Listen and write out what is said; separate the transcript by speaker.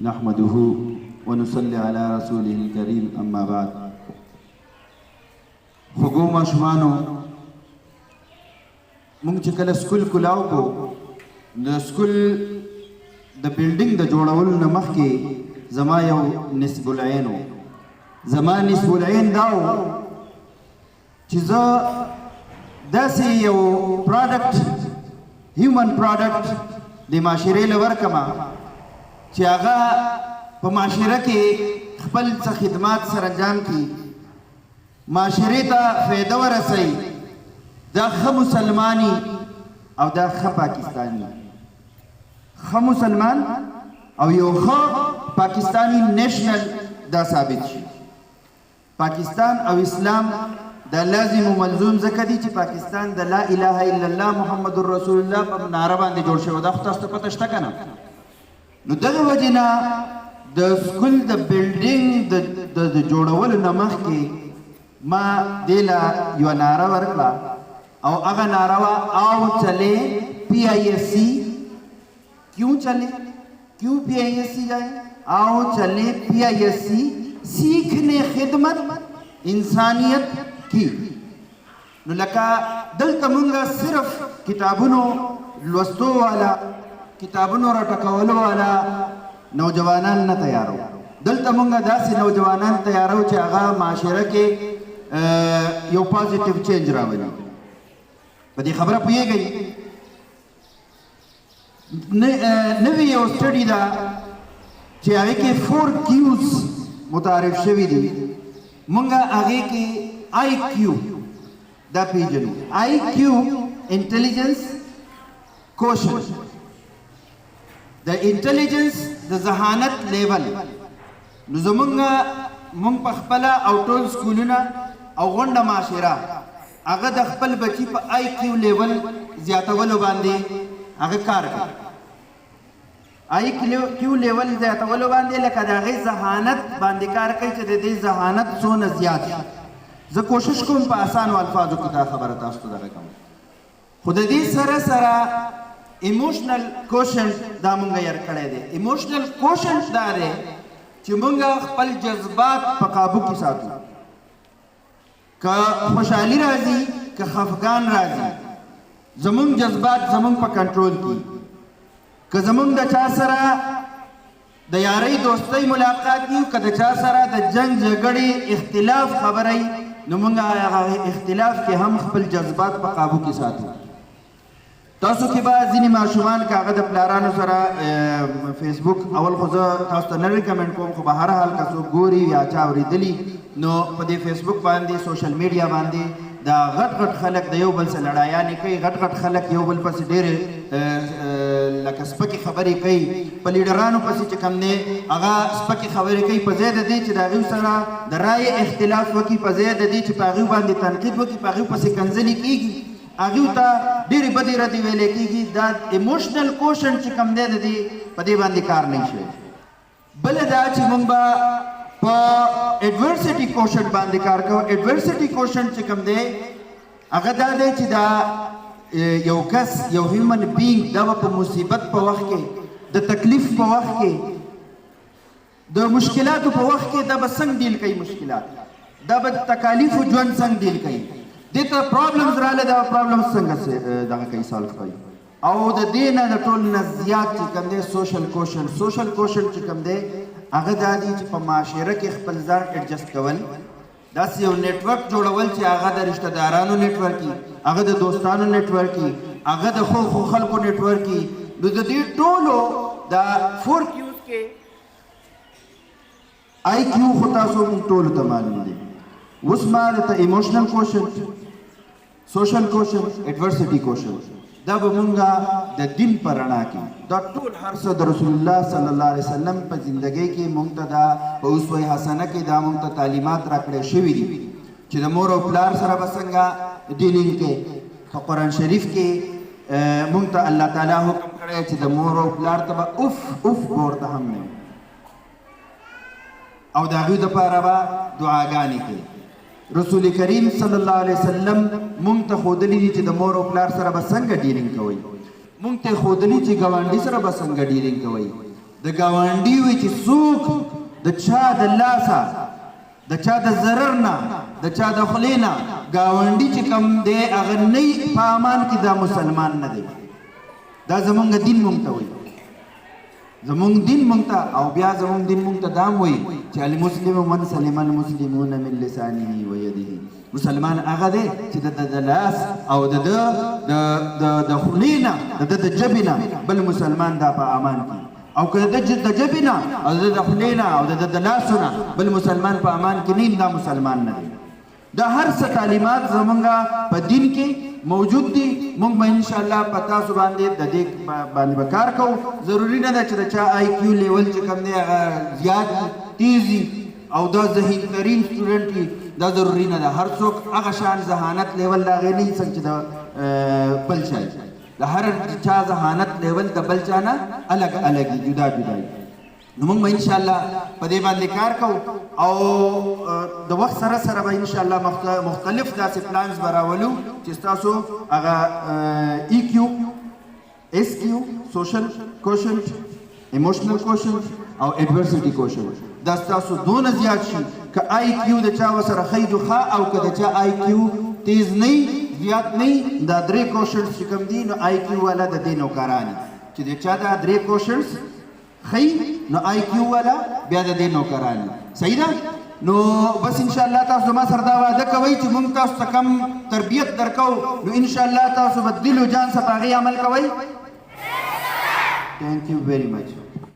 Speaker 1: नहमदुहु व नुसल्ली अला रसूलिल करीम अम्मा बाद। खुगो माशुमानो मुंग چې کله سکول کلاو کو د سکول د بلډینګ د جوړولو نه مخکې زما یو نصب العین و. زما نصب العین دا و چې زه داسې یو پروډکټ هیومن پروډکټ د معاشرې له ورکمه چې هغه په معاشره کې خپل څه خدمات سره انجام کړي، معاشرې ته فایده ورسوي. دا ښه مسلمانی او دا ښه پاکستانی، ښه مسلمان او یو ښه پاکستانی نیشنل دا ثابت شي. پاکستان او اسلام دا لازم و ملزوم ځکه دی چې پاکستان د لا اله الا الله محمد رسول الله په نعره باندې جوړ شوی. دا خو تاسو ته پته شته که نه؟ نو دغه وجې نه د سکول د بلډینګ د جوړولو نه مخکې ما دې له یوه نعره ورکړه او هغه نعره وه آو چلے پی آئی ایس سی. کیوں چلے؟ کیوں پی آئی ایس سی جائے؟ آو چلے پی آئی ایس سی، سیکھنے خدمت انسانیت کی. نو لکه دلته مونږ صرف کتابونو لوستو والا، کتابونو راټکولو والا نوجوانان نه تیارو. دلته مونږ داسې نوجوانان تیارو چې هغه معاشره کې یو پازیټیو چینج راولي. په دې خبره پوهېږئ؟ نوې یو سټډي ده چې هغې کې 4 کیوز متعارف شوي دي. مونږ هغې کې آی کیو دا پیژنو. آی کیو انټلیجنس کوشن، د انټلیجنس د ذهانت لیول. نو مونږ په خپله او ټول سکولونه او غونډه معاشره هغه د خپل بچي په آی کیو لیول زیاتولو باندې هغه کار کوي. آی کیو لیول زیاتولو باندې لکه د هغې ذهانت باندې کار کوي چې د دې ذهانت څونه زیات شي. زه کوشش کوم په اسانو الفاظو کې دا خبره تاسو ته دغه کوم، خو د دې سره سره ایموشنل کوشنټ دا مونږ یې کړی دی. ایموشنل کوشنټ دا دی چې مونږ خپل جذبات په قابو کې ساتو. که خوشحالي راځي که خفګان راځي، زمونږ جذبات زمونږ په کنټرول کې. که زمونږ د چا سره د یارۍ دوستۍ ملاقات کیو، که د چا سره د جنگ جګړې اختلاف خبرئ، نو مونږ هغه اختلاف کې هم خپل جذبات په قابو کې ساتو. تاسو کې به ځینې ماشومان که هغه د پلارانو سره فیسبوک، اول خو زه تاسو ته نه ریکمنډ کوم، خو به هر حال که څوک ګوري یا چا اورېدلي، نو په دې فیسبوک باندې سوشل میډیا باندې دا غټ غټ خلک د یو بل سره لړایانې کوي. غټ غټ خلک یو بل پسې ډېرې لکه سپکې خبرې کوي. په لیډرانو پسې چې کوم دی هغه سپکې خبرې کوي، په ځای د دې چې د هغوی سره د رایې اختلاف وکړي، په ځای د دې چې په هغوی باندې تنقید وکړي، په هغوی پسې کنځلې کېږي، هغوی ته ډېرې بدې ردې ویلې کېږي. دا ایموشنل کوشن چې کوم دی د دې په دې باندې کار نه شوی. بله دا چې مونږ به په ایڈورسٹی کوشن باندې کار کوو. ایڈورسٹی کوشن چې کوم دی هغه دا دی چې دا یو کس، یو هیومن بینګ، دا به په مصیبت په وخت کې، د تکلیف په وخت کې، د مشکلاتو په وخت کې دا به څنګه ډیل کوي مشکلات، دا به د تکالیفو ژوند څنګه ډیل کوي. دې ته پرابلمز راغلی، دا پرابلمز څنګه دغه کوي، سالو کوي. او د دې نه د ټول نه زیات چې کوم دی سوشل کوشن. سوشل کوشن چې کوم دی هغه دا دی چې په معاشره کې خپل ځان ایډجسټ کول، داسې یو نیټورک جوړول چې هغه د رشته دارانو نیټورک وي، هغه د دوستانو نیټورک وي، هغه د ښو خلکو نیټورک وي. نو د دې ټولو دا 4 کیوز کې آی کیو خو تاسو موږ ټولو ته معلوم دی. اوس ما درته ایموشنل کوشن، سوشل کوشن، ایډورسټي کوشن، دا به مونږه د دین په رڼا کې دا ټول هر څه د رسول الله صلی الله علیه وسلم په زندګۍ کې مونږ ته دا په اسوه حسنه کې دا مونږ ته تعلیمات راکړی شوي دي چې د مور او پلار سره به څنګه ډیلینګ کې. په قرآن شریف کې مونږ ته الله تعالی حکم کړی چې د مور او پلار ته به اوف اوف به ورته هم نه، او د هغوی دپاره به دعاګانې کوي. رسول کریم صلی الله علیه وسلم مونږ ته ښودلي دي چې د مور او پلار سره به څنګه ډیلینګ کوئ. مونږ ته ښودلي چې ګاونډي سره به څنګه ډیلینګ کوئ. د ګاونډي وي چې څوک د چا د لاسه د چا د ضرر نه د چا د خولې نه ګاونډي چې کوم دی هغه نه په امان کې دا مسلمان نه دی دا زمونږ دین مونږ ته وایي زمونږ دین مونږ ته او بیا زمونږ دین مونږ ته دا هم وایي چې المسلم من سلم المسلمون من لسانه و یده مسلمان هغه دی چې د لاس او د خولې نه د ژبې نه بل مسلمان دا په امان کې او که د ژبې نه او د خولې نه او د لاسو نه بل مسلمان په امان کې نه دا مسلمان نه دی دا هر څه تعلیمات زمونږ په دین کې موجود دي موږ به انشاءالله په تاسو باندې د دې باندې به کار کوو ضروري نه ده چې د چا آی کیو لیول چې کوم دی هغه زیات تیز او دا ذهین ترین سټوډنټ وي دا ضروري نه ده هر څوک هغه شان ذهانت لیول د هغې نه څنګه چې د بل چا د هر چا ذهانت لیول د بل چا نه الګ الګ جدا جدا نو موږ به انشاءالله په دې باندې کار کوو او د وخت سره سره به انشاءالله مختلف داسې پلانز به راولو چې ستاسو هغه ای کیو اس کیو سوشل کوشنټ ایموشنل کوشنټ او ایڈورسټي کوشنټ دا ستاسو دونه زیات شي که آی کیو د چا ورسره ښه او که د چا آی کیو تیز نه زیات نه دا درې کوشنټس چې کوم دي نو آی کیو والا د دې نوکران چې د چا دا درې کوشنټس خی نو آی کیو والا بیا د دې نوکران صحیح ده نو بس ان شاء الله تاسو ما سره دا وعده کوئ چې موږ تاسو ته کم تربیت درکو نو ان شاء الله تاسو به دل او جان سره هغې عمل کوئ. Thank you very much.